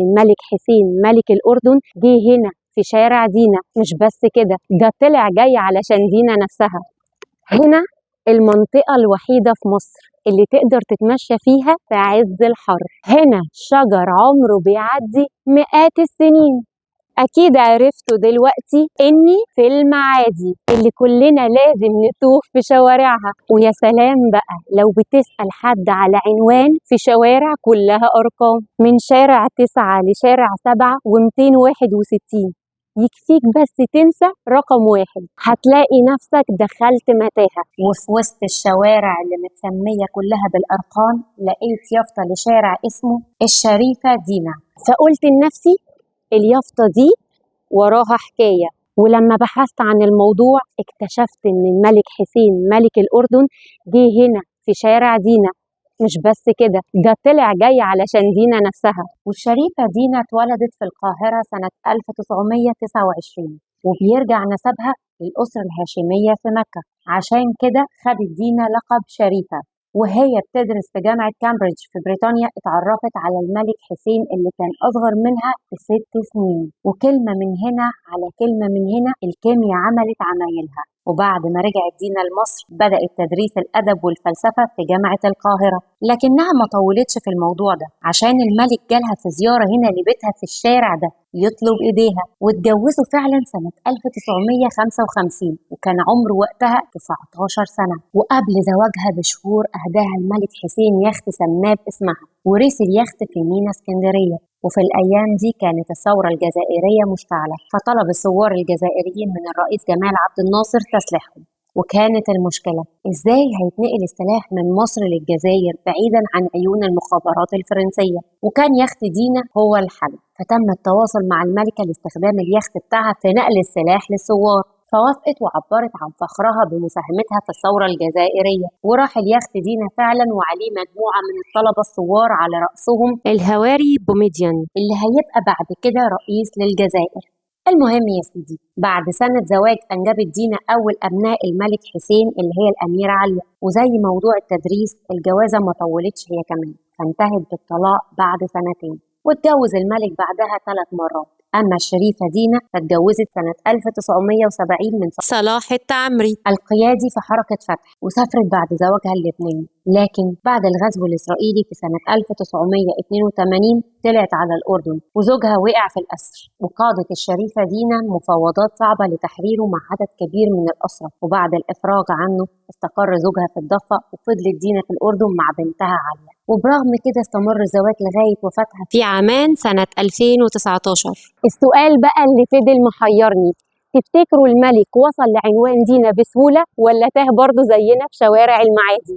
الملك حسين ملك الأردن جه هنا في شارع دينا. مش بس كده، ده طلع جاي علشان دينا نفسها. هنا المنطقة الوحيدة في مصر اللي تقدر تتمشى فيها في عز الحر. هنا شجر عمره بيعدي مئات السنين. أكيد عرفتوا دلوقتي إني في المعادي اللي كلنا لازم نتوه في شوارعها. ويا سلام بقى لو بتسأل حد على عنوان في شوارع كلها أرقام، من شارع 9 لشارع 7 و261. يكفيك بس تنسى رقم 1 هتلاقي نفسك دخلت متاهة. وفي وسط الشوارع اللي متسمية كلها بالأرقام لقيت يافطة لشارع اسمه الشريفة دينا. فقلت لنفسي اليافطة دي وراها حكاية. ولما بحثت عن الموضوع اكتشفت ان الملك حسين ملك الأردن جه هنا في شارع دينا. مش بس كده، ده طلع جاي علشان دينا نفسها. والشريفة دينا اتولدت في القاهرة سنة 1929 وبيرجع نسبها للأسرة الهاشمية في مكة، عشان كده خدت دينا لقب شريفة. وهي بتدرس في جامعة كامبريدج في بريطانيا اتعرفت على الملك حسين اللي كان أصغر منها ب6 سنين. وكلمة من هنا على كلمة من هنا الكيمياء عملت عمايلها. وبعد ما رجعت دينا لمصر بدأت تدريس الأدب والفلسفة في جامعة القاهرة، لكنها ما طولتش في الموضوع ده عشان الملك جالها في زيارة هنا لبيتها في الشارع ده يطلب إيديها، واتجوزوا فعلا سنة 1955 وكان عمر وقتها 19 سنة. وقبل زواجها بشهور أهداها الملك حسين يخت سماه باسمها، ورث اليخت في مينا اسكندرية. وفي الأيام دي كانت الثورة الجزائرية مشتعلة، فطلب الثوار الجزائريين من الرئيس جمال عبد الناصر تسليحهم. وكانت المشكلة ازاي هيتنقل السلاح من مصر للجزائر بعيدا عن عيون المخابرات الفرنسية، وكان يخت دينا هو الحل. فتم التواصل مع الملكة لاستخدام اليخت بتاعها في نقل السلاح للثوار، فوافقت وعبرت عن فخرها بمساهمتها في الثورة الجزائرية. وراح اليخت دينا فعلا وعليه مجموعة من الطلبة الثوار على رأسهم الهواري بوميديان اللي هيبقى بعد كده رئيس للجزائر. المهم يا سيدي، بعد سنة زواج أنجبت دينا أول أبناء الملك حسين اللي هي الأميرة عليا. وزي موضوع التدريس الجوازة ما طولتش هي كمان، فانتهت بالطلاق بعد 2 سنين. واتجوز الملك بعدها 3 مرات. أما الشريفة دينا فاتجوزت سنة 1970 من صلاح التعمري القيادي في حركة فتح، وسافرت بعد زواجها للبنان. لكن بعد الغزو الإسرائيلي في سنة 1982 طلعت على الأردن وزوجها وقع في الأسر. وقادت الشريفة دينا مفاوضات صعبة لتحريره مع عدد كبير من الأسرى. وبعد الإفراج عنه استقر زوجها في الضفة، وفضلت دينا في الأردن مع بنتها عليا. وبرغم كده استمر الزواج لغاية وفاتها في عمان سنة 2019. السؤال بقى اللي فضل محيرني، تفتكروا الملك وصل لعنوان دينا بسهولة ولا تاه برضه زينا في شوارع المعادي؟